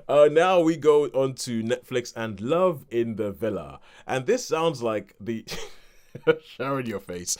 Now we go on to Netflix and Love in the Villa, and this sounds like the Sharon your face.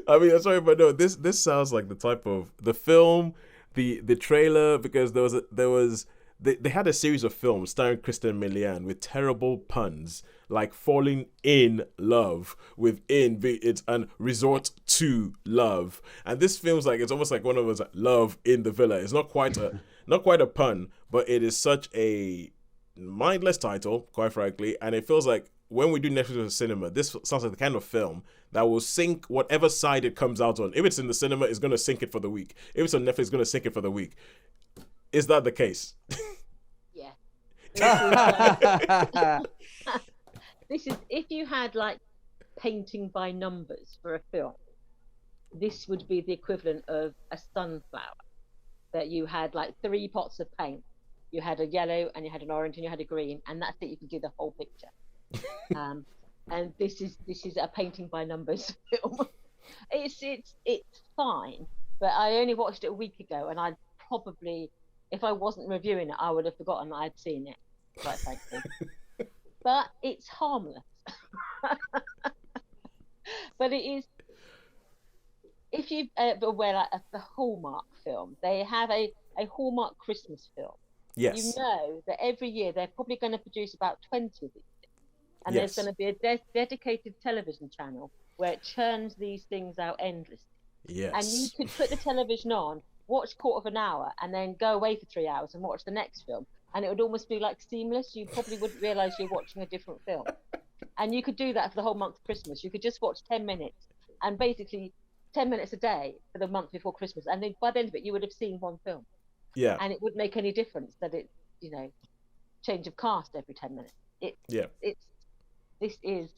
I mean, I'm sorry, but no, this sounds like the type of the film, the trailer, because they had a series of films starring Kristen Milian with terrible puns like falling in love with it's and resort to love, and this feels like it's almost like one of those love in the villa. It's not quite a pun, but it is such a mindless title, quite frankly, and it feels like when we do Netflix or cinema, this sounds like the kind of film that will sink whatever side it comes out on. If it's in the cinema, it's going to sink it for the week. If it's on Netflix, it's going to sink it for the week. Is that the case? Yeah. This is if you had like painting by numbers for a film, this would be the equivalent of a sunflower. That you had like 3 pots of paint. You had a yellow and you had an orange and you had a green, and that's it. You can do the whole picture. And this is a painting by numbers film. It's fine, but I only watched it a week ago, and I'd probably, if I wasn't reviewing it, I would have forgotten that I'd seen it, quite frankly. But it's harmless. But it is. If you aware like the Hallmark film, they have a Hallmark Christmas film. Yes. You know that every year they're probably going to produce about 20 of these. And Yes. there's going to be a dedicated television channel where it churns these things out endlessly. Yes. And you could put the television on, watch quarter of an hour, and then go away for 3 hours and watch the next film. And it would almost be like seamless. You probably wouldn't realise you're watching a different film. And you could do that for the whole month of Christmas. You could just watch 10 minutes and basically 10 minutes a day for the month before Christmas. And then by the end of it, you would have seen one film. Yeah. And it wouldn't make any difference that it, change of cast every 10 minutes. This is,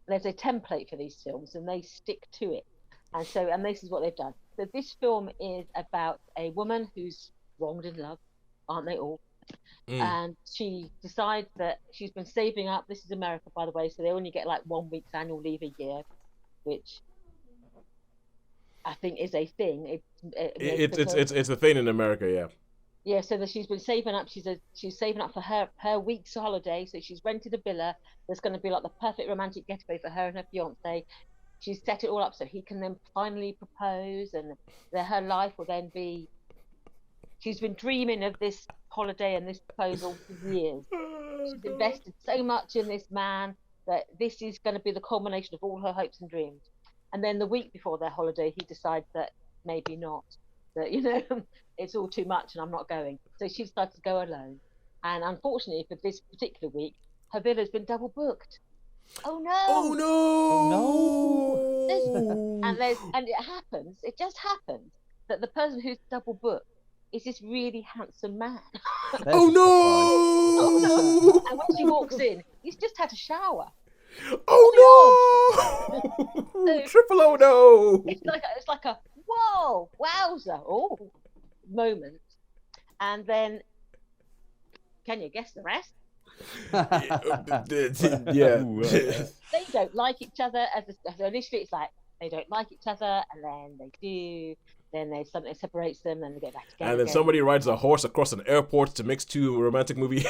there's a template for these films and they stick to it. And this is what they've done. So this film is about a woman who's wronged in love, aren't they all? And she decides that she's been saving up. This is America, by the way, so they only get like 1 week's annual leave a year, which I think is a thing. It's a thing in America, yeah. Yeah, so that she's been saving up. She's saving up for her week's holiday. So she's rented a villa. There's going to be like the perfect romantic getaway for her and her fiance. She's set it all up so he can then finally propose, and her life will then be. She's been dreaming of this holiday and this proposal for years. She's invested so much in this man that this is going to be the culmination of all her hopes and dreams. And then the week before their holiday, he decides that maybe not. That it's all too much and I'm not going. So she decides to go alone. And unfortunately for this particular week, her villa's been double booked. Oh no! Oh no! And it just happens that the person who's double booked is this really handsome man. Oh no! And when she walks in, he's just had a shower. Oh no! So, triple oh no! It's like a whoa, wowza, moment. And then, can you guess the rest? Yeah. They don't like each other. So initially it's like they don't like each other, and then they do. Then there's something that separates them, and they get back together. And then somebody rides a horse across an airport to mix two romantic movie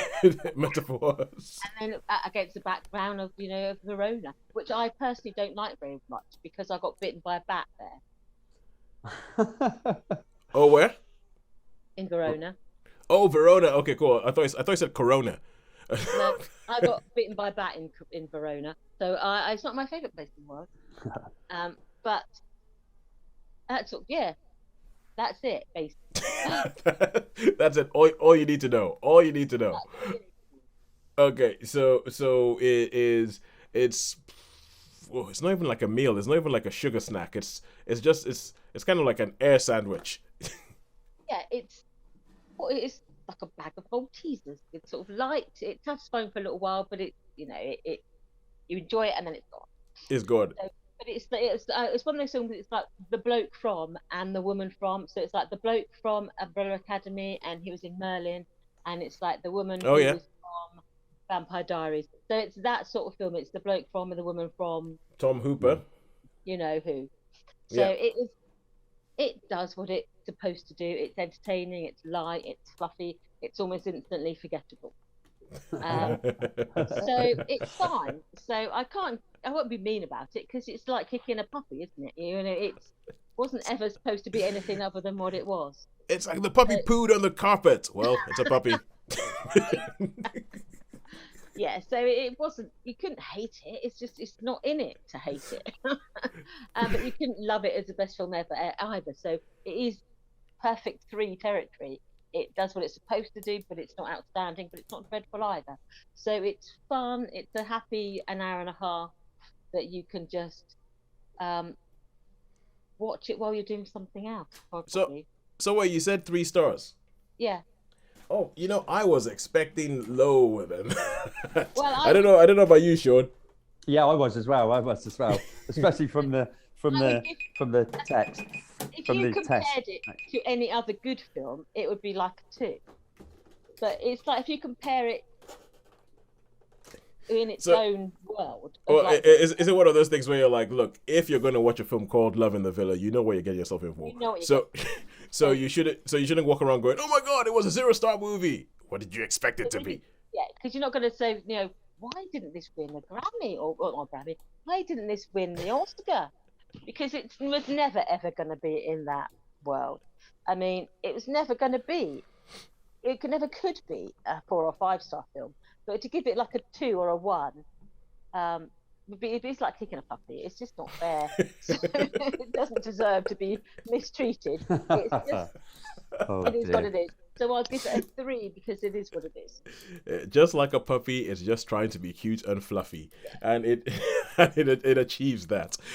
metaphors. And then against the background of of Verona, which I personally don't like very much because I got bitten by a bat there. Oh, where? In Verona. Oh, Verona. Okay, cool. I thought you said Corona. No, I got bitten by a bat in Verona, so it's not my favourite place in the world. But that's that's it, basically. That's it. All you need to know. All you need to know. Okay, so it's not even like a meal. It's not even like a sugar snack. It's kind of like an air sandwich. Yeah, it's like a bag of Maltesers. It's sort of light. It satisfying for a little while, but it you enjoy it and then it's gone. It's good. So, but it's one of those things. It's like the bloke from and the woman from. So it's like the bloke from Umbrella Academy, and he was in Merlin, and it's like the woman who was from Vampire Diaries. So it's that sort of film. It's the bloke from and the woman from Tom Hooper. You know who. So it does what it supposed to do. It's entertaining, it's light, it's fluffy, it's almost instantly forgettable. Um, so it's fine. So I won't be mean about it because it's like kicking a puppy, isn't it? You know, it wasn't ever supposed to be anything other than what it was. It's like the puppy pooed on the carpet. Well, it's a puppy. Yeah, so it wasn't. You couldn't hate it. It's not in it to hate it. But you couldn't love it as the best film ever either. So it is perfect 3 territory. It does what it's supposed to do, but it's not outstanding, but it's not dreadful either. So it's fun. It's a happy an hour and a half that you can just watch it while you're doing something else. Probably. So what, you said 3 stars? Yeah. Oh, I was expecting lower than. Well, I don't know about you, Sean. Yeah, I was as well, especially from the text. If from you the compared test. it to any other good film, it would be like a 2. But it's like if you compare it in its own world. Well, is it one of those things where you're like, look, if you're going to watch a film called Love in the Villa, you know what you're getting yourself in for. You know what so you shouldn't walk around going, oh my God, it was a 0-star movie. What did you expect it to be? Yeah, because you're not going to say, why didn't this win a Grammy or not a Grammy? Why didn't this win the Oscar? Because it was never ever going to be in that world. I mean, it was never going to be. It never could be a 4 or 5-star film. But to give it like a 2 or a 1, it's like kicking a puppy. It's just not fair. It doesn't deserve to be mistreated. It's just, it is what it is. So I'll give it a 3 because it is what it is. Just like a puppy, it's just trying to be cute and fluffy, and it achieves that.